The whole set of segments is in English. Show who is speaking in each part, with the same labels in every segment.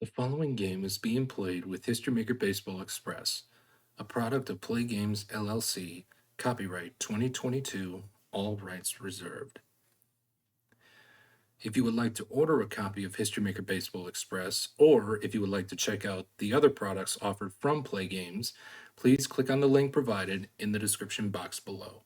Speaker 1: The following game is being played with History Maker Baseball Express, a product of Play Games LLC, copyright 2022, all rights reserved. If you would like to order a copy of History Maker Baseball Express, or if you would like to check out the other products offered from Play Games, please click on the link provided in the description box below.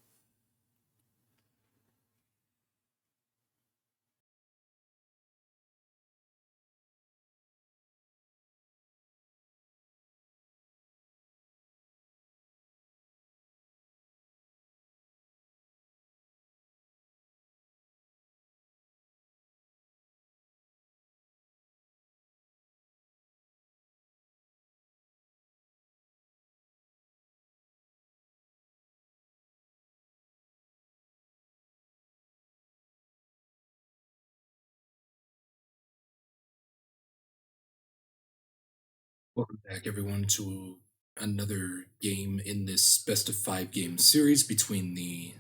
Speaker 1: Welcome back, everyone, to another game in this best of 5 game series between the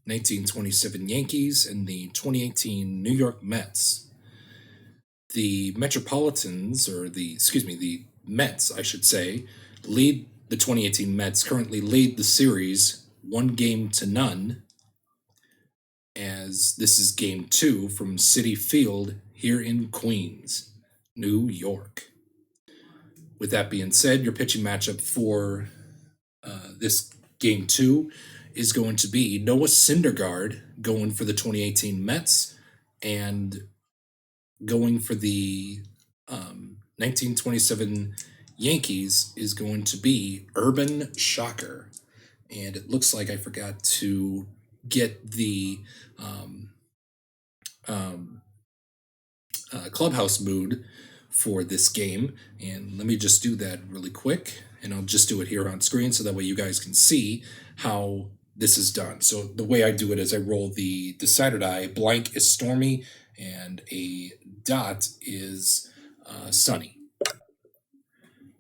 Speaker 1: 1927 Yankees and the 2018 New York Mets. The Metropolitans, the Mets, I should say, lead the 2018 Mets, currently lead the series 1-0, as this is game 2 from Citi Field here in Queens, New York. With that being said, your pitching matchup for this game 2 is going to be Noah Syndergaard going for the 2018 Mets, and going for the 1927 Yankees is going to be Urban Shocker. And it looks like I forgot to get the clubhouse mood for this game. And let me just do that really quick. And I'll just do it here on screen so that way you guys can see how this is done. So the way I do it is I roll the decided die. Blank is stormy, and a dot is sunny.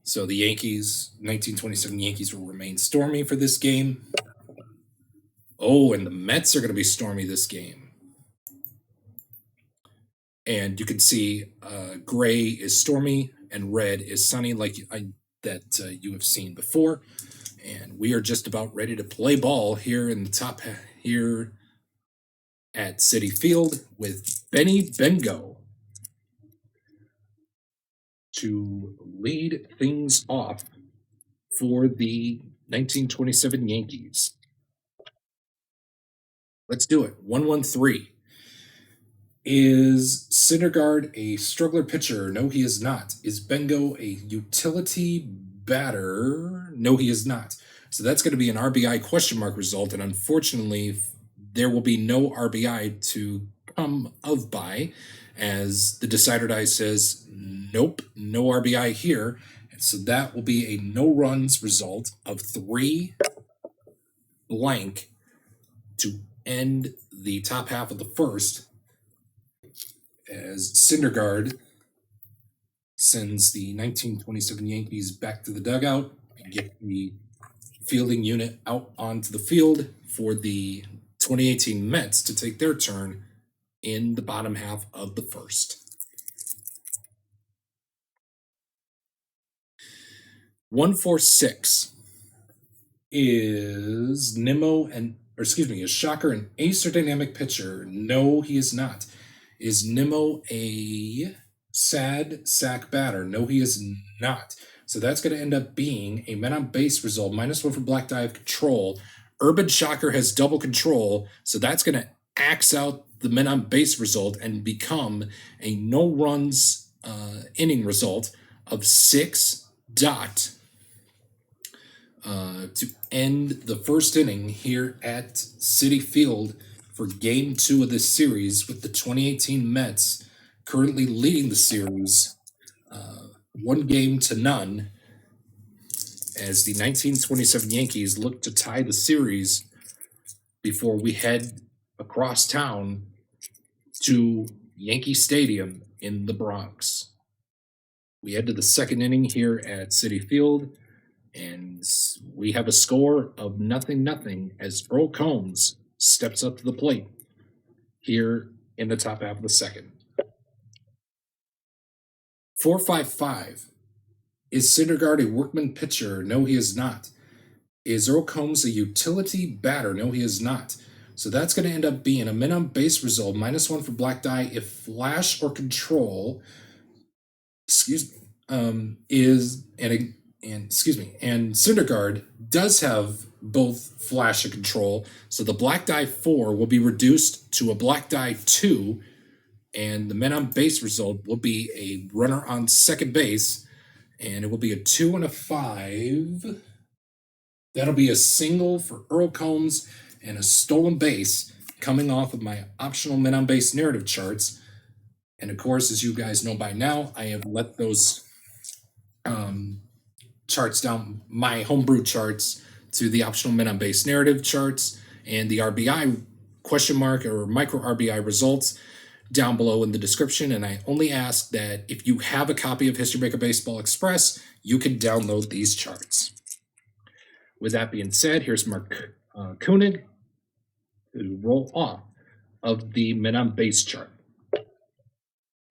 Speaker 1: So the Yankees, 1927 Yankees, will remain stormy for this game. Oh, and the Mets are going to be stormy this game. And you can see gray is stormy and red is sunny, like you have seen before. And we are just about ready to play ball here in the top here at Citi Field with Benny Bengo to lead things off for the 1927 Yankees. Let's do it. 1-1-3. Is Syndergaard a struggler pitcher? No, he is not. Is Bengo a utility batter? No, he is not. So that's going to be an RBI question mark result, and unfortunately, there will be no RBI to come of by, as the decider die says, nope, no RBI here. And so that will be a no runs result of 3 blank to end the top half of the first, as Syndergaard sends the 1927 Yankees back to the dugout and get the fielding unit out onto the field for the 2018 Mets to take their turn in the bottom half of the first. 1-4-6. Is Shocker an ace or dynamic pitcher? No, he is not. Is Nimmo a sad sack batter? No, he is not. So that's going to end up being a men on base result, -1 for black die of control. Urban Shocker has double control, so that's going to axe out the men on base result and become a no runs inning result of 6 dot to end the first inning here at Citi Field for game 2 of this series, with the 2018 Mets currently leading the series 1-0, as the 1927 Yankees look to tie the series before we head across town to Yankee Stadium in the Bronx. We head to the second inning here at Citi Field, and we have a score of 0-0 as Earl Combs steps up to the plate here in the top half of the second. 455. Is Syndergaard a workman pitcher? No, he is not. Is Earl Combs a utility batter? No, he is not. So that's going to end up being a minimum base result, -1 for black die if flash or control, excuse me, and Syndergaard does have both flash and control. So the black die 4 will be reduced to a black die 2, and the men on base result will be a runner on second base, and it will be a 2 and a 5. That'll be a single for Earl Combs and a stolen base coming off of my optional men on base narrative charts. And of course, as you guys know by now, I have let those charts down, my homebrew charts, to the optional men on base narrative charts and the RBI question mark or micro RBI results down below in the description. And I only ask that if you have a copy of History Maker Baseball Express, you can download these charts. With that being said, here's Mark Koenig to roll off of the men on base chart.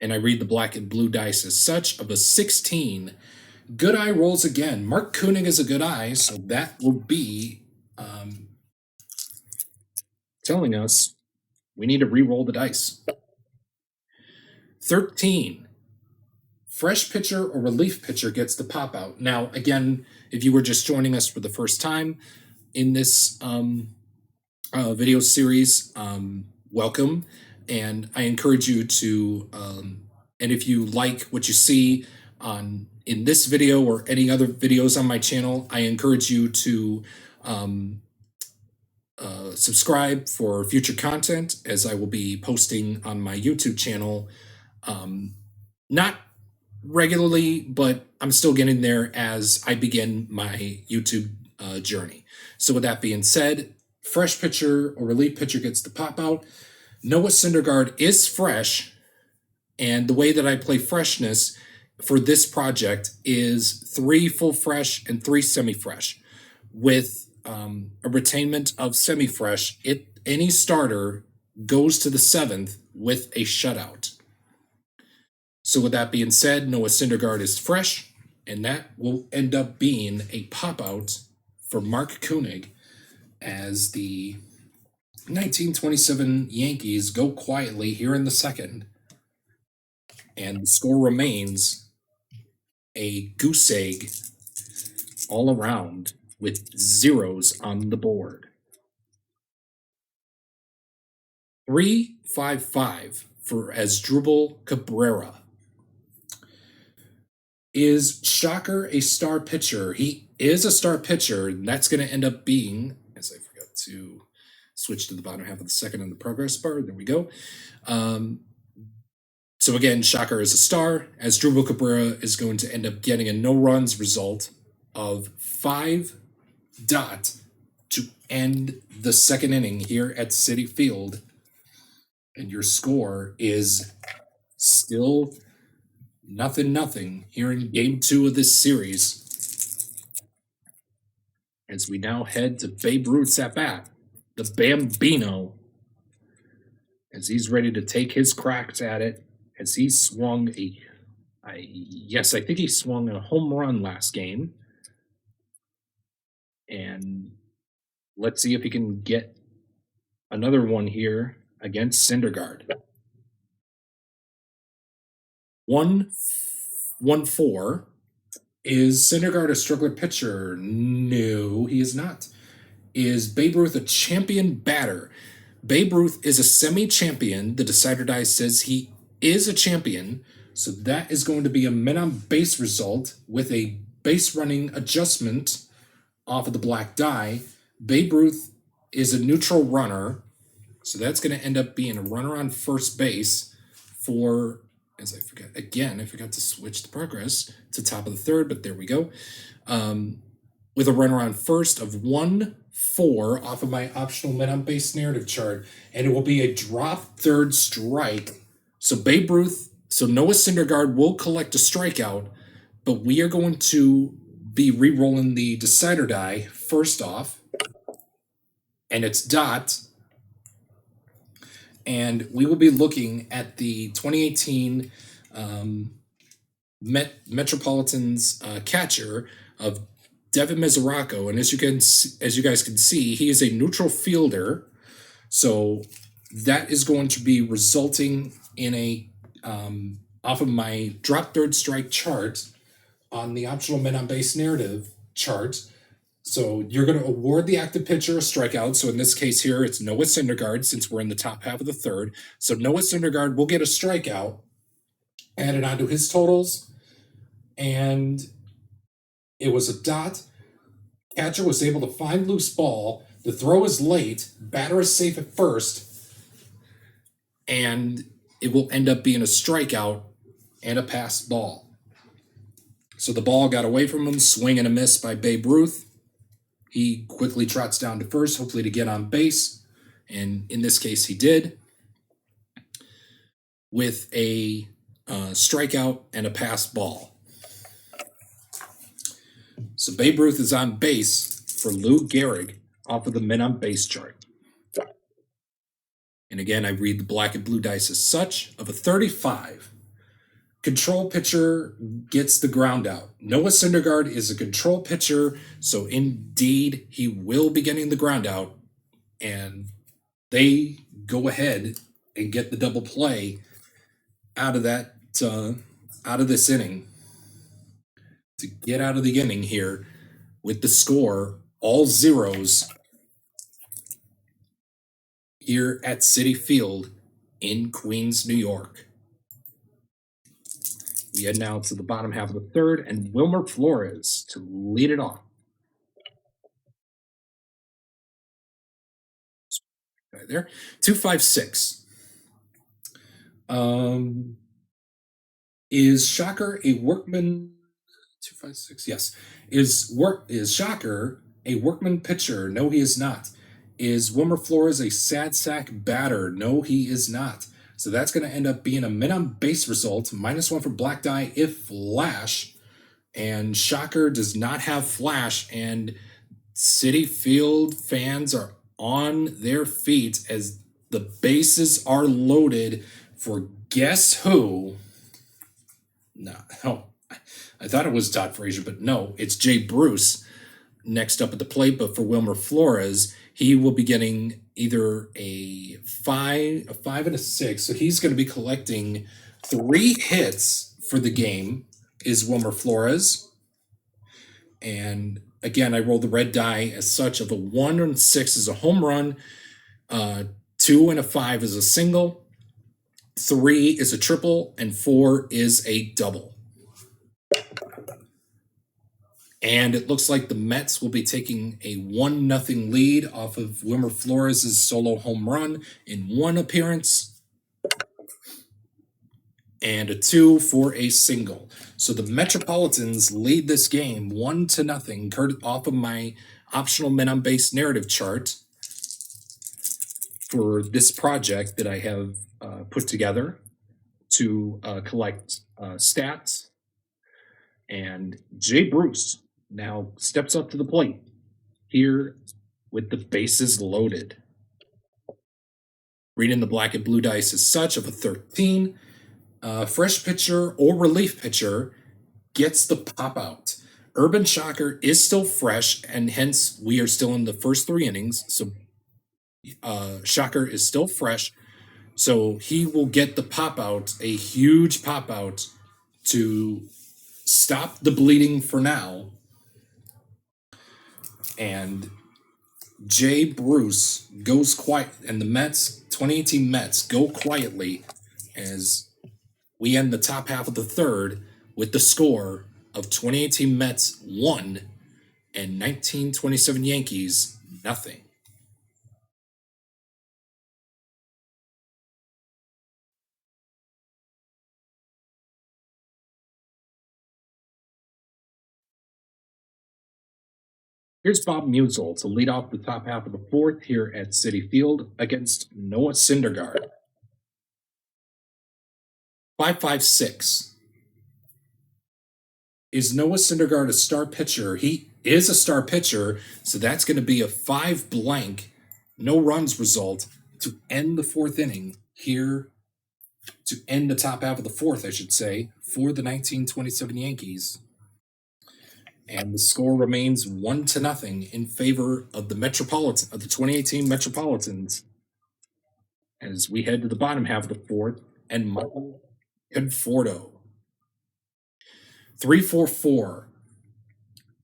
Speaker 1: And I read the black and blue dice as such. Of a 16, good eye rolls again. Mark Koenig is a good eye, so that will be telling us we need to re-roll the dice. 13, fresh pitcher or relief pitcher gets the pop out. Now, again, if you were just joining us for the first time in this video series, welcome. And I encourage you to, and if you like what you see in this video or any other videos on my channel, I encourage you to subscribe for future content, as I will be posting on my YouTube channel. Not regularly, but I'm still getting there as I begin my YouTube journey. So with that being said, fresh pitcher or relief pitcher gets the pop out. Noah Syndergaard is fresh, and the way that I play freshness for this project is 3 full fresh and 3 semi-fresh, with a retainment of semi-fresh. Any starter goes to the 7th with a shutout. So with that being said, Noah Syndergaard is fresh, and that will end up being a pop-out for Mark Koenig as the 1927 Yankees go quietly here in the second, and the score remains a goose egg all around with zeros on the board. 355 for Asdrubal Cabrera. Is Shocker a star pitcher? He is a star pitcher, and that's going to end up being, as I forgot to switch to the bottom half of the second on the progress bar. There we go. So again, Shocker is a star. Asdrubal Cabrera is going to end up getting a no-runs result of 5 to end the second inning here at Citi Field. And your score is still 0-0 here in Game 2 of this series, as we now head to Babe Ruth's at bat, the Bambino, as he's ready to take his cracks at it, as he swung I think he swung a home run last game. And let's see if he can get another one here against Syndergaard. 1-4. Is Syndergaard a struggler pitcher? No, he is not. Is Babe Ruth a champion batter? Babe Ruth is a semi-champion. The decider die says he is a champion. So that is going to be a men on base result with a base running adjustment off of the black die. Babe Ruth is a neutral runner. So that's going to end up being a runner on first base for, as I forgot to switch the progress to top of the third, but there we go. With a runner on first of 1-4 off of my optional men on base narrative chart, and it will be a drop third strike. So Noah Syndergaard will collect a strikeout, but we are going to be re-rolling the decider die first off, and it's Dot. And we will be looking at the 2018 Metropolitans catcher of Devin Mesoraco, and as you guys can see, he is a neutral fielder. So that is going to be resulting in a off of my drop third strike chart on the optional men on base narrative chart. So you're going to award the active pitcher a strikeout. So in this case here, it's Noah Syndergaard, since we're in the top half of the third. So Noah Syndergaard will get a strikeout added onto his totals. And it was a dot. Catcher was able to find loose ball. The throw is late. Batter is safe at first. And it will end up being a strikeout and a passed ball. So the ball got away from him, swing and a miss by Babe Ruth. He quickly trots down to first, hopefully to get on base. And in this case, he did. With a strikeout and a passed ball. So Babe Ruth is on base for Lou Gehrig off of the men on base chart. And again, I read the black and blue dice as such of a 35. Control pitcher gets the ground out. Noah Syndergaard is a control pitcher, so indeed he will be getting the ground out. And they go ahead and get the double play out of that, out of this inning. To get out of the inning here with the score all zeros here at Citi Field in Queens, New York. We head now to the bottom half of the third, and Wilmer Flores to lead it off. Right there, 256. Is Shocker a workman? 256. Yes. Is Shocker a workman pitcher? No, he is not. Is Wilmer Flores a sad sack batter? No, he is not. So that's going to end up being a men on base result, -1 for black die if flash. And Shocker does not have flash, and Citi Field fans are on their feet as the bases are loaded for guess who? No, I thought it was Todd Frazier, but no, it's Jay Bruce next up at the plate. But for Wilmer Flores, he will be getting either a 5 and a 6. So he's going to be collecting 3 hits for the game, is Wilmer Flores. And again, I rolled the red die as such of a 1 and 6 is a home run, 2 and a 5 is a single, 3 is a triple, and 4 is a double. And it looks like the Mets will be taking a 1-0 lead off of Wilmer Flores' solo home run in 1 appearance, and a 2 for a single. So the Metropolitans lead this game 1-0, off of my optional men on base narrative chart for this project that I have put together to collect stats. And Jay Bruce now steps up to the plate here with the bases loaded. Reading the black and blue dice as such of a 13. Fresh pitcher or relief pitcher gets the pop out. Urban Shocker is still fresh, and hence we are still in the first 3 innings. So Shocker is still fresh. So he will get the pop out, a huge pop out to stop the bleeding for now. And Jay Bruce goes quiet, and the Mets, 2018 Mets, go quietly as we end the top half of the third with the score of 2018 Mets 1 and 1927 Yankees 0. Here's Bob Musial to lead off the top half of the fourth here at Citi Field against Noah Syndergaard. 556. Is Noah Syndergaard a star pitcher? He is a star pitcher, so that's going to be a 5 blank, no runs result to end the 4th inning here to end the top half of the fourth, I should say, for the 1927 Yankees. And the score remains 1-0 in favor of the 2018 Metropolitans, as we head to the bottom half of the fourth, and Michael Conforto. 3-4-4.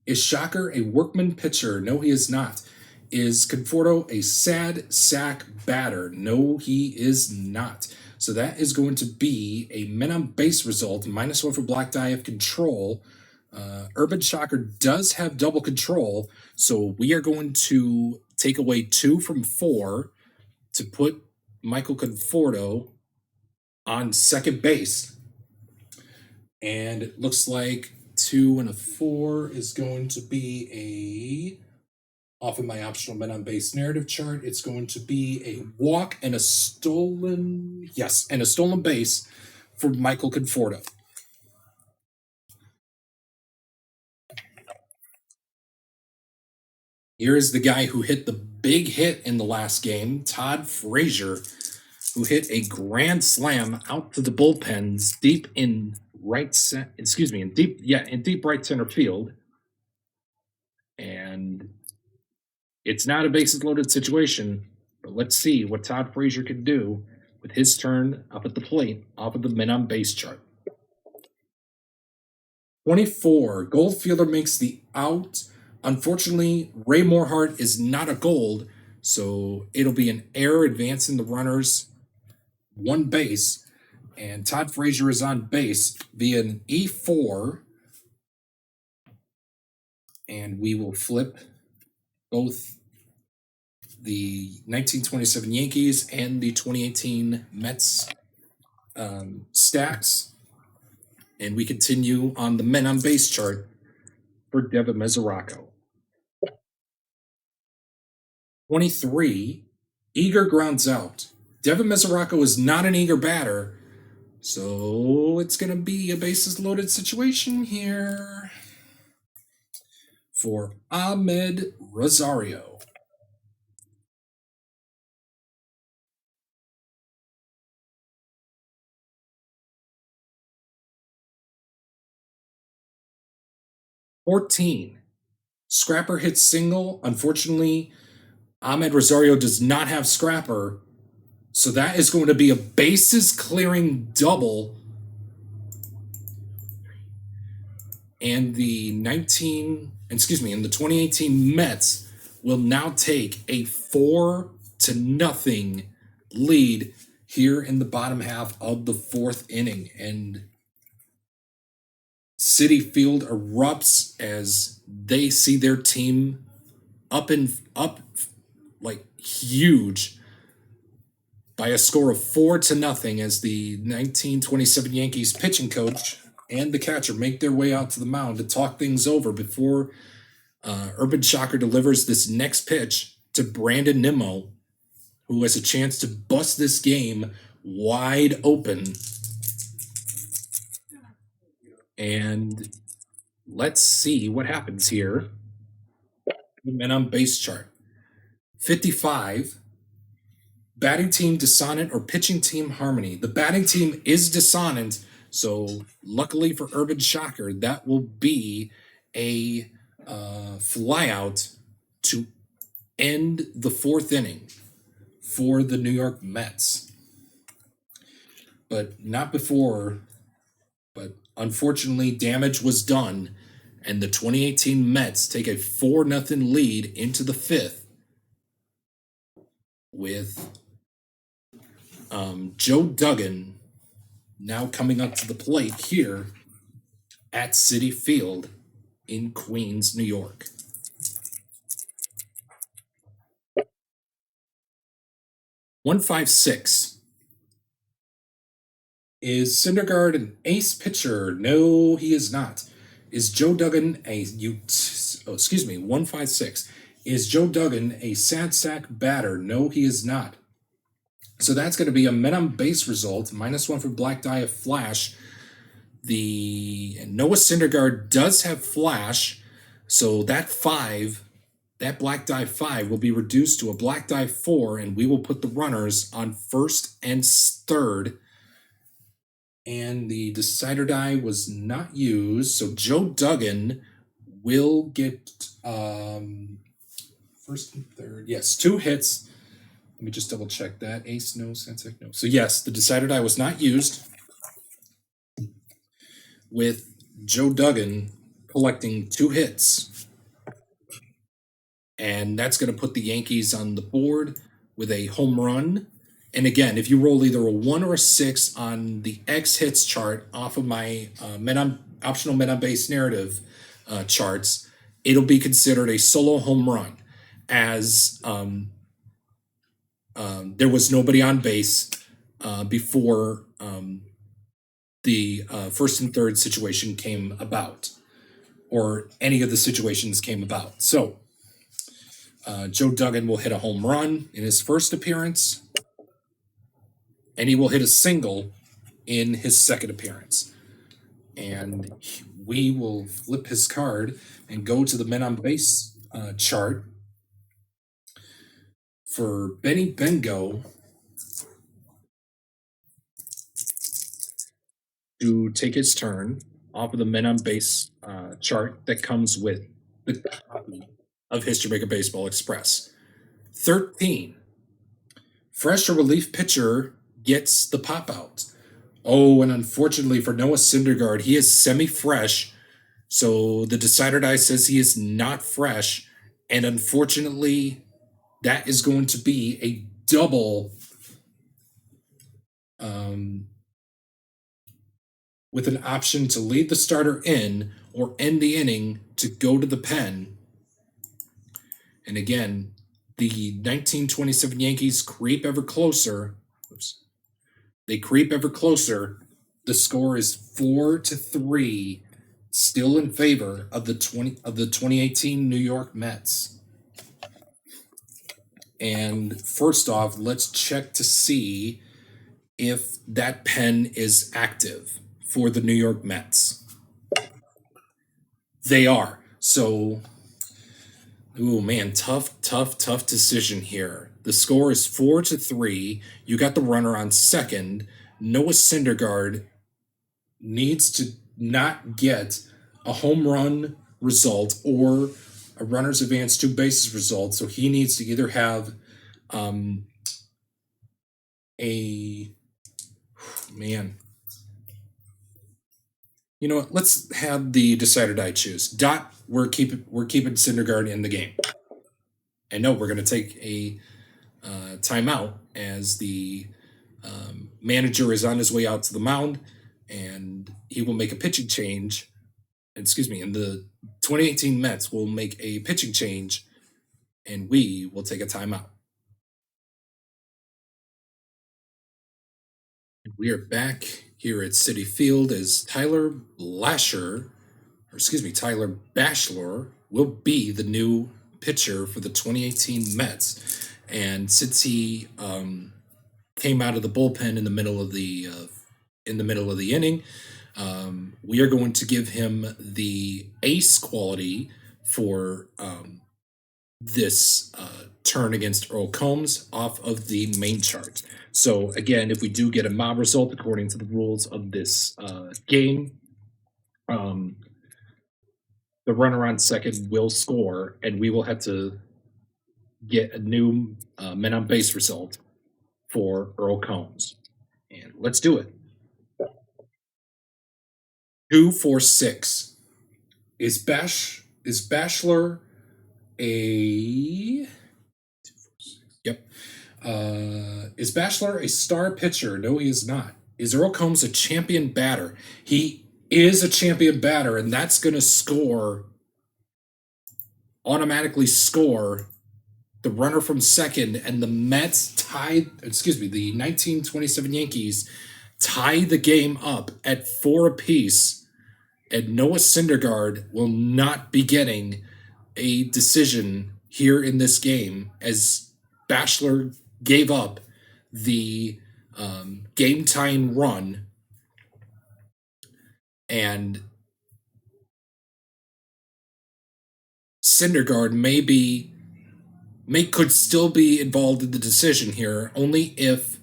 Speaker 1: Is Shocker a workman pitcher? No, he is not. Is Conforto a sad sack batter? No, he is not. So that is going to be a men on base result, -1 for black die of control. Urban Shocker does have double control, so we are going to take away 2 from 4 to put Michael Conforto on second base. And it looks like 2 and a 4 is going to be off of my optional men on base narrative chart, it's going to be a walk and a stolen base for Michael Conforto. Here is the guy who hit the big hit in the last game, Todd Frazier, who hit a grand slam out to the bullpens deep in deep right center field. And it's not a bases loaded situation, but let's see what Todd Frazier can do with his turn up at the plate off of the men on base chart. 24, Goldfielder makes the out. Unfortunately, Ray Morehart is not a gold, so it'll be an error advancing the runners one base, and Todd Frazier is on base via an E4, and we will flip both the 1927 Yankees and the 2018 Mets stacks, and we continue on the men on base chart for Devin Mesoraco. 23, Eager grounds out. Devin Mesoraco is not an eager batter, so it's going to be a bases loaded situation here for Ahmed Rosario. "14, Scrapper hits single. Unfortunately, Ahmed Rosario does not have Scrapper, so that is going to be a bases clearing double. And the 2018 Mets will now take a 4-0 lead here in the bottom half of the fourth inning. And Citi Field erupts as they see their team up like huge by a score of 4-0 as the 1927 Yankees pitching coach and the catcher make their way out to the mound to talk things over before Urban Shocker delivers this next pitch to Brandon Nimmo, who has a chance to bust this game wide open. And let's see what happens here. The men on base chart. 55, batting team dissonant or pitching team harmony. The batting team is dissonant, so luckily for Urban Shocker, that will be a flyout to end the fourth inning for the New York Mets. But not before, but unfortunately damage was done, and the 2018 Mets take a 4-0 lead into the fifth with Joe Duggan now coming up to the plate here at Citi Field in Queens, New York. "156. Is Syndergaard an ace pitcher? No, he is not. Is Joe Duggan 156. Is Joe Duggan a sad sack batter? No, he is not. So that's going to be a men on base result, -1 for black die of flash. The Noah Syndergaard does have flash, so that black die 5 will be reduced to a black die 4, and we will put the runners on first and third And the decider die was not used, so Joe Duggan will get first and third. Yes, 2 hits. Let me just double check that. Ace, no. Sensei, no. So yes, the decider die was not used, with Joe Duggan collecting 2 hits. And that's going to put the Yankees on the board with a home run. And again, if you roll either a 1 or a 6 on the X hits chart off of my optional men on base narrative charts, it'll be considered a solo home run, as there was nobody on base before the first and third situation came about, or any of the situations came about. So Joe Duggan will hit a home run in his first appearance, and he will hit a single in his second appearance. And we will flip his card and go to the men on base chart for Benny Bengo to take his turn off of the men on base chart that comes with the copy of His Jamaica Baseball Express. 13. Fresh or relief pitcher gets the pop out. Oh, and unfortunately for Noah Syndergaard, he is semi-fresh, so the decider die says he is not fresh, and unfortunately, that is going to be a double with an option to lead the starter in or end the inning to go to the pen. And again, the 1927 Yankees creep ever closer. Oops. They creep ever closer. The score is 4-3, still in favor of the 2018 New York Mets. And first off, let's check to see if that pen is active for the New York Mets. They are. So, ooh, man, tough decision here. The score is 4-3. You got the runner on second. Noah Syndergaard needs to not get a home run result or a runner's advance 2 bases result. So he needs to either have man. You know what? Let's have the decider die choose. Dot, we're keeping Syndergaard in the game. And no, we're going to take a timeout as the manager is on his way out to the mound, and he will make a pitching change. Excuse me, and the 2018 Mets will make a pitching change, and we will take a timeout. And we are back here at Citi Field as Tyler Bachelor will be the new pitcher for the 2018 Mets. And since he came out of the bullpen in the middle of the inning, we are going to give him the ace quality for this turn against Earl Combs off of the main chart. So again, if we do get a mob result according to the rules of this game, the runner on second will score, and we will have to get a new men on base result for Earl Combs. And let's do it. 2-4-6. Is Bachelor a... Yep. Is Bachelor a star pitcher? No, he is not. Is Earl Combs a champion batter? He is a champion batter, and that's going to automatically score the runner from second, and the Mets the 1927 Yankees tie the game up at 4 apiece, and Noah Syndergaard will not be getting a decision here in this game, as Bachelor gave up the game-tying run, and Syndergaard could still be involved in the decision here, only if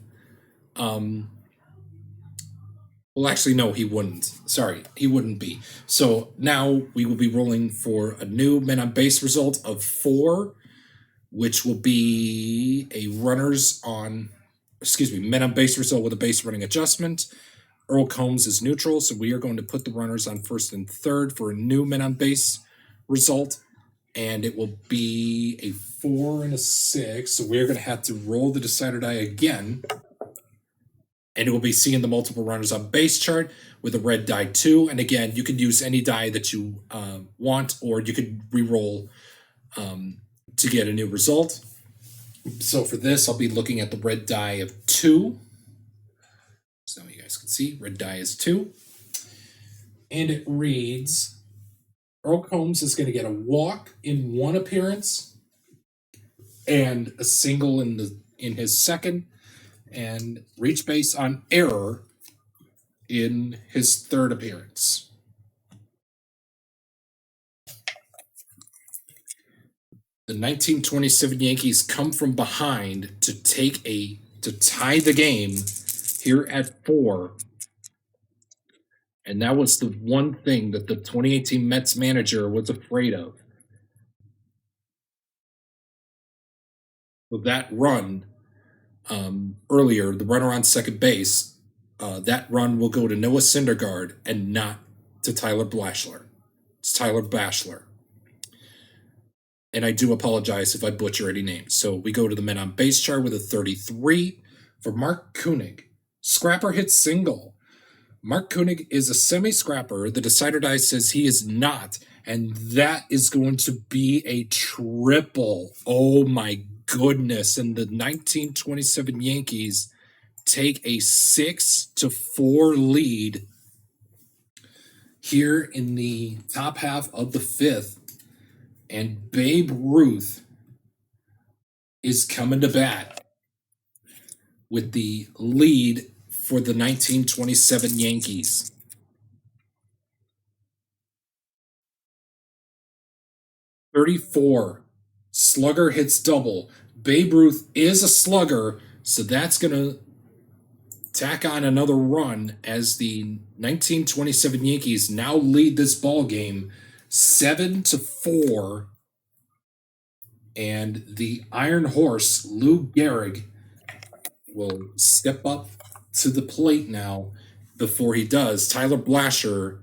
Speaker 1: Well, actually, no, he wouldn't. Sorry, he wouldn't be. So now we will be rolling for a new men on base result of 4, which will be a men on base result with a base running adjustment. Earl Combs is neutral, so we are going to put the runners on first and third for a new men on base result, and it will be a 4 and a 6. So we're going to have to roll the decider die again, and it will be seeing the multiple runners on base chart with a red die 2. And again, you can use any die that you want, or you could re-roll to get a new result. So for this, I'll be looking at the red die of 2. So you guys can see red die is 2. And it reads, Earl Combs is going to get a walk in 1 appearance and a single in his second, and reach base on error in his 3rd appearance. The 1927 Yankees come from behind to tie the game here at 4. And that was the one thing that the 2018 Mets manager was afraid of. So that run earlier, the runner on second base, that run will go to Noah Syndergaard and not to Tyler Blashill. It's Tyler Bachelor. And I do apologize if I butcher any names. So we go to the men on base chart with a 33 for Mark Koenig. Scrapper hits single. Mark Koenig is a semi-scrapper. The decider die says he is not, and that is going to be a triple. Oh my goodness. And the 1927 Yankees take a 6-4 lead here in the top half of the 5th. And Babe Ruth is coming to bat with the lead for the 1927 Yankees. .34. Slugger hits double. Babe Ruth is a slugger, so that's going to tack on another run as the 1927 Yankees now lead this ball game 7-4. And the Iron Horse, Lou Gehrig, will step up to the plate now. Before he does, Tyler Bachelor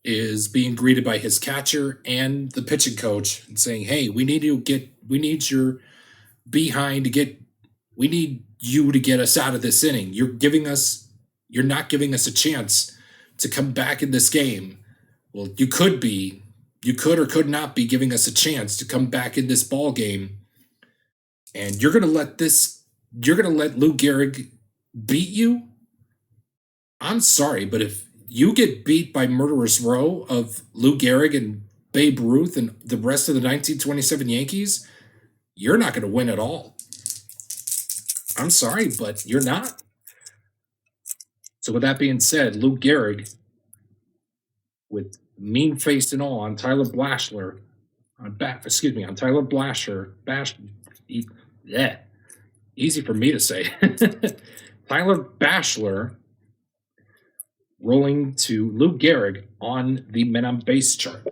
Speaker 1: is being greeted by his catcher and the pitching coach and saying, "Hey, we need your behind to get. We need you to get us out of this inning. You're not giving us a chance to come back in this game. Well, you could or could not be giving us a chance to come back in this ball game, and you're gonna let Lou Gehrig beat you? I'm sorry, but if you get beat by Murderer's Row of Lou Gehrig and Babe Ruth and the rest of the 1927 Yankees, you're not going to win at all. I'm sorry, but you're not." So with that being said, Lou Gehrig, with mean face and all, on Tyler Bachelor, on Tyler Blasher, easy for me to say. Tyler Bachelor rolling to Lou Gehrig on the men on base chart.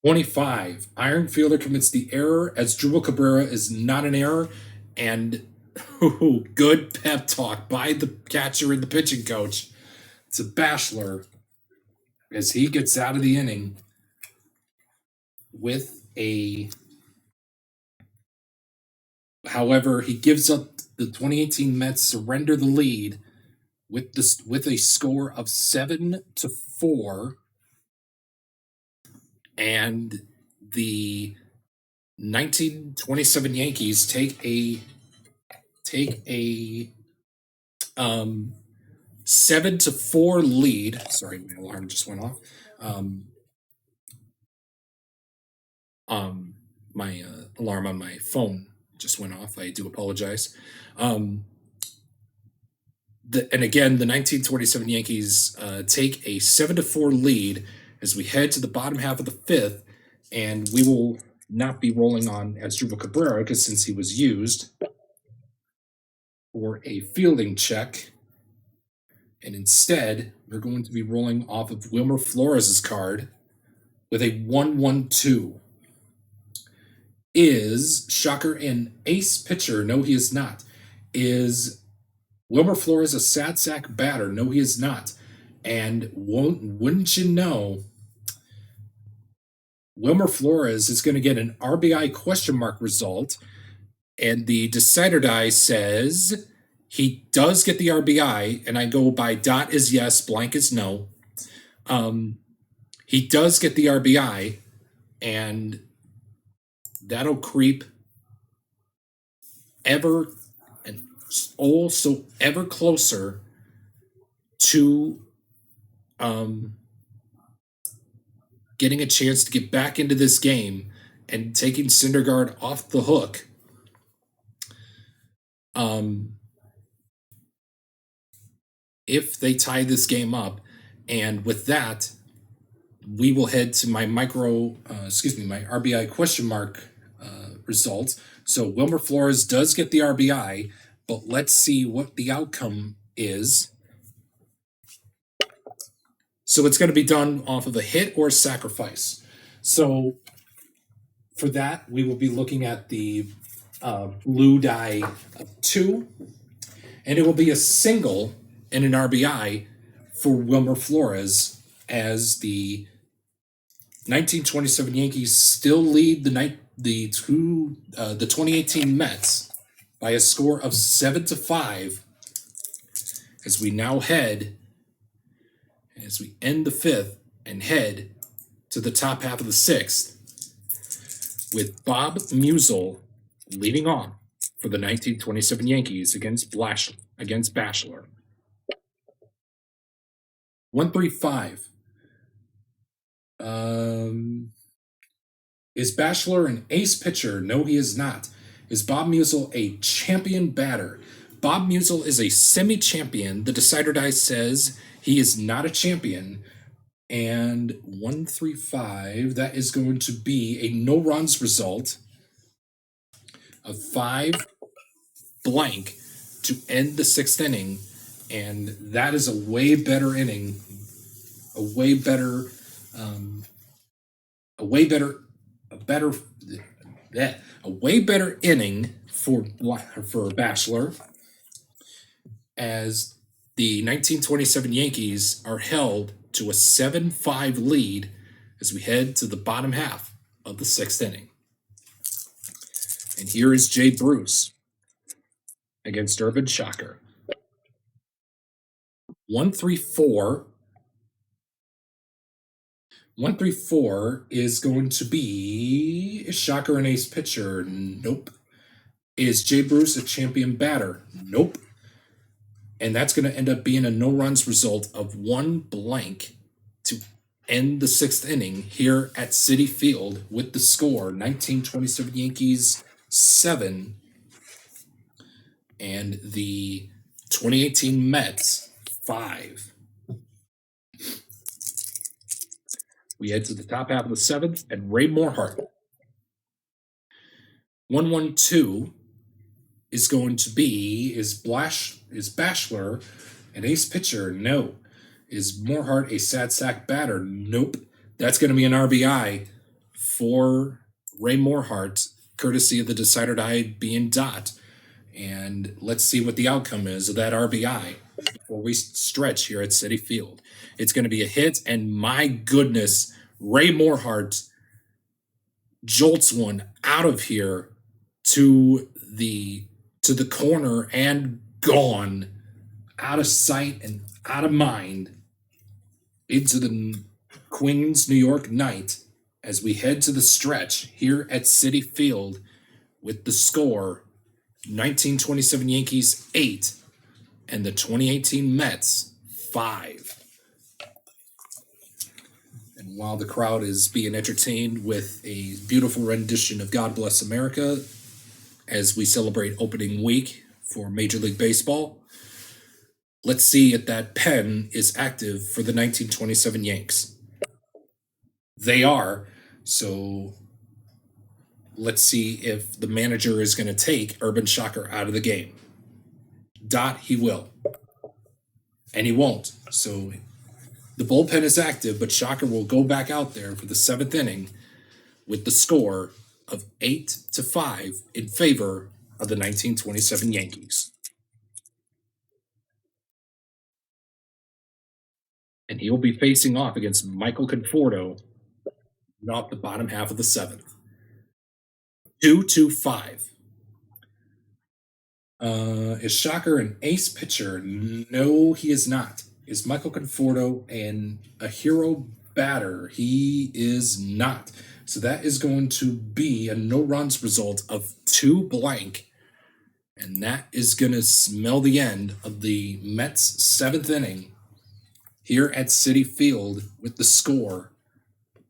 Speaker 1: 25. Iron Fielder commits the error as Drupal Cabrera is not an error, and good pep talk by the catcher and the pitching coach to Bachelor as he gets out of the inning with a. However, he gives up. The 2018 Mets surrender the lead with a score of 7-4, and the 1927 Yankees take a 7-4 lead. Sorry, my alarm just went off. My alarm on my phone just went off. I do apologize. And again, the 1927 Yankees take a 7-4 lead as we head to the bottom half of the 5th, and we will not be rolling on Asdrubal Cabrera because since he was used, for a fielding check. And instead, we're going to be rolling off of Wilmer Flores' card with a 1-1-2. Is Shocker an ace pitcher? No, he is not. Is Wilmer Flores a sad sack batter? No, he is not. And wouldn't you know, Wilmer Flores is going to get an RBI question mark result, and the decider die says he does get the RBI, and I go by dot is yes, blank is no. He does get the RBI, and that'll creep ever and also ever closer to getting a chance to get back into this game and taking Syndergaard off the hook. If they tie this game up, and with that, we will head to my my RBI question mark results. So Wilmer Flores does get the RBI, but let's see what the outcome is. So it's going to be done off of a hit or sacrifice. So for that, we will be looking at the blue die of 2, and it will be a single and an RBI for Wilmer Flores as the 1927 Yankees still lead the 2018 Mets by a score of 7-5 as we now head, as we end the 5th and head to the top half of the 6th with Bob Musial leading on for the 1927 Yankees against Bachelor. 135. Is Bachelor an ace pitcher? No, he is not. Is Bob Musial a champion batter? Bob Musial is a semi-champion. The decider die says he is not a champion. And 135, that is going to be a no runs result of 5 blank to end the 6th inning. And that is a way better inning, a way better inning for Bachelor, as the 1927 Yankees are held to a 7-5 lead as we head to the bottom half of the 6th inning. And here is Jay Bruce against Urban Shocker. 134. 134 is going to be Shocker an ace pitcher? Nope. Is Jay Bruce a champion batter? Nope. And that's going to end up being a no runs result of 1 blank to end the 6th inning here at Citi Field with the score 1927 Yankees 7 and the 2018 Mets 5. We head to the top half of the 7th, and Ray Morehart. 1-1-2 is going to be, is Bachelor an ace pitcher? No. Is Morehart a sad sack batter? Nope. That's going to be an RBI for Ray Morehart, courtesy of the decider die being dot. And let's see what the outcome is of that RBI before we stretch here at Citi Field. It's going to be a hit, and my goodness, Ray Morehart jolts one out of here to the corner and gone, out of sight and out of mind, into the Queens, New York night as we head to the stretch here at Citi Field with the score 1927 Yankees 8 and the 2018 Mets 5. And while the crowd is being entertained with a beautiful rendition of God Bless America as we celebrate opening week for Major League Baseball, let's see if that pen is active for the 1927 Yanks. They are, so let's see if the manager is going to take Urban Shocker out of the game. he will. And he won't. So the bullpen is active, but Shocker will go back out there for the seventh inning with the score of 8-5 in favor of the 1927 Yankees. And he will be facing off against Michael Conforto off the bottom half of the seventh. 2-5. Is Shocker an ace pitcher? No, he is not. Is Michael Conforto a hero batter? He is not. So that is going to be a no runs result of 2 blank. And that is going to smell the end of the Mets' seventh inning here at Citi Field with the score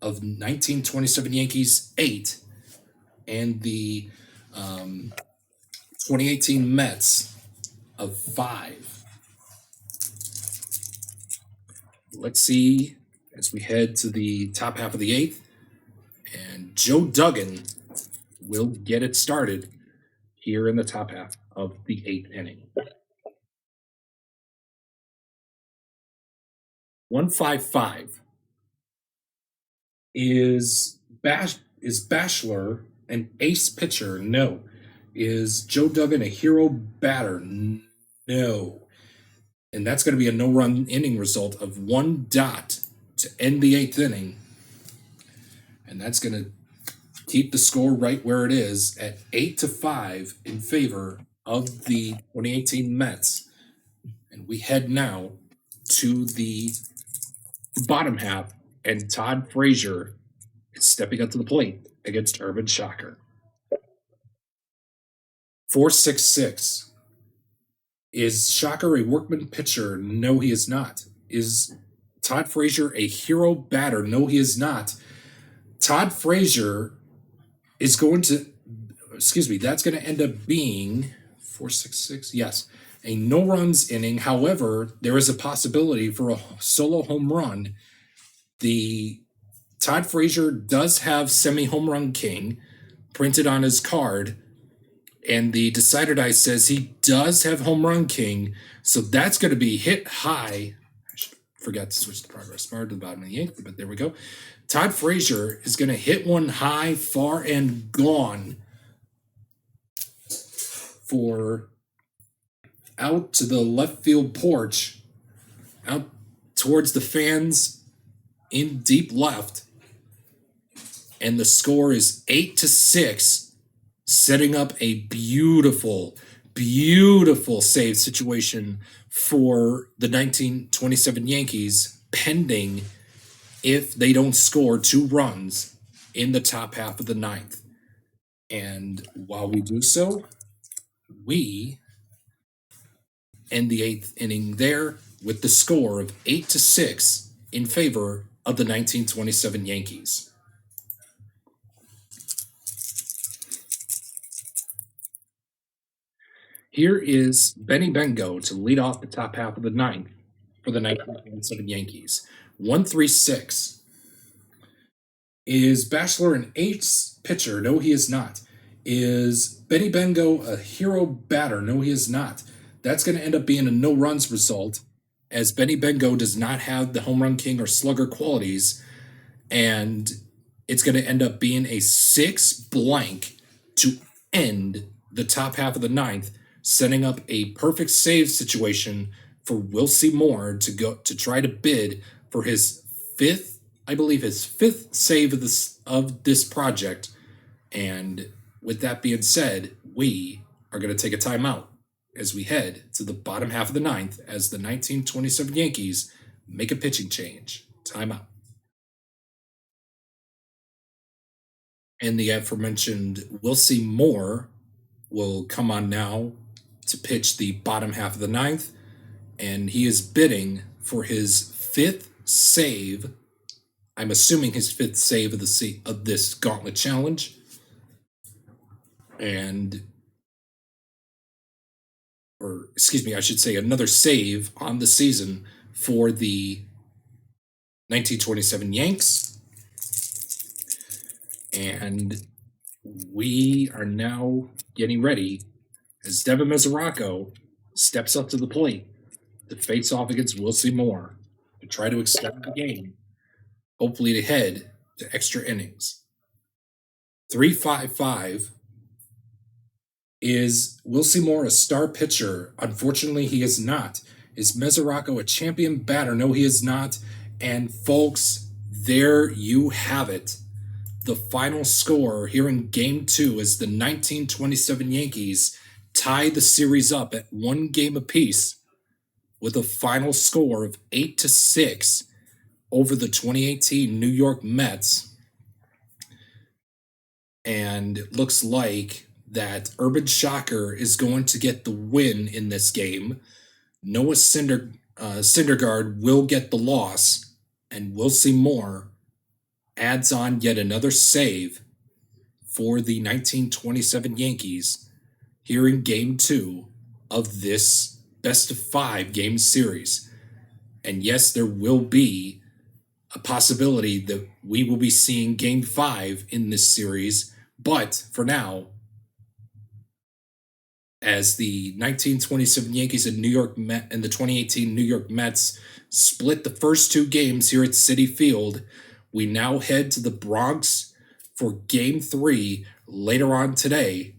Speaker 1: of 1927 Yankees 8 and the 2018 Mets of 5. Let's see as we head to the top half of the eighth. And Joe Duggan will get it started here in the top half of the eighth inning. 155. Is Bachelor an ace pitcher? No. Is Joe Duggan a hero batter? No. And that's going to be a no-run inning result of 1 dot to end the eighth inning. And that's going to keep the score right where it is at 8-5 in favor of the 2018 Mets. And we head now to the bottom half, and Todd Frazier is stepping up to the plate against Urban Shocker. 466. Is Shocker a workman pitcher? No, he is not. Is Todd Frazier a hero batter? No, he is not. Todd Frazier is going to, that's going to end up being 466. Yes, a no runs inning. However, there is a possibility for a solo home run. The Todd Frazier does have semi home run king printed on his card, and the Decider Die says he does have home run king, so that's going to be hit high. I forgot to switch the progress bar to the bottom of the eighth, but there we go. Todd Frazier is going to hit one high, far, and gone for out to the left field porch, out towards the fans in deep left. And the score is 8-6, setting up a beautiful, beautiful save situation for the 1927 Yankees, pending if they don't score 2 runs in the top half of the ninth. And while we do so, we end the eighth inning there with the score of 8-6 in favor of the 1927 Yankees. Here is Benny Bengo to lead off the top half of the ninth for the 1927 Yankees. 136. Is Bachelor an ace pitcher? No, he is not. Is Benny Bengo a hero batter? No, he is not. That's going to end up being a no runs result, as Benny Bengo does not have the home run king or slugger qualities, and it's going to end up being a 6 blank to end the top half of the ninth, setting up a perfect save situation for Will Seymour to try to bid for his fifth save of this project. And with that being said, we are going to take a timeout as we head to the bottom half of the ninth as the 1927 Yankees make a pitching change. Timeout. And the aforementioned Will Seymour will come on now to pitch the bottom half of the ninth, and he is bidding for his 5th save. I'm assuming his 5th save of this Gauntlet challenge, I should say another save on the season for the 1927 Yanks. And we are now getting ready as Devin Mesoraco steps up to the plate to face off against Wilsie Moore to try to extend the game, hopefully to head to extra innings. 355. Is Wilsie Moore a star pitcher? Unfortunately, he is not. Is Mesoraco a champion batter? No, he is not. And folks, there you have it. The final score here in Game 2 is the 1927 Yankees tie the series up at 1 game apiece with a final score of 8-6 over the 2018 New York Mets. And it looks like that Urban Shocker is going to get the win in this game. Noah Syndergaard will get the loss, and Wilsie Moore adds on yet another save for the 1927 Yankees here in Game 2 of this best-of-5 game series. And yes, there will be a possibility that we will be seeing Game 5 in this series, but for now, as the 1927 Yankees and and the 2018 New York Mets split the first 2 games here at Citi Field, we now head to the Bronx for Game 3 later on today.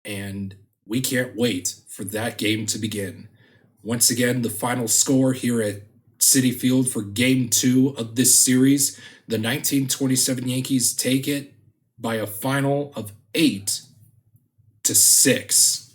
Speaker 1: And we can't wait for that game to begin. Once again, the final score here at Citi Field for Game 2 of this series, the 1927 Yankees take it by a final of 8-6.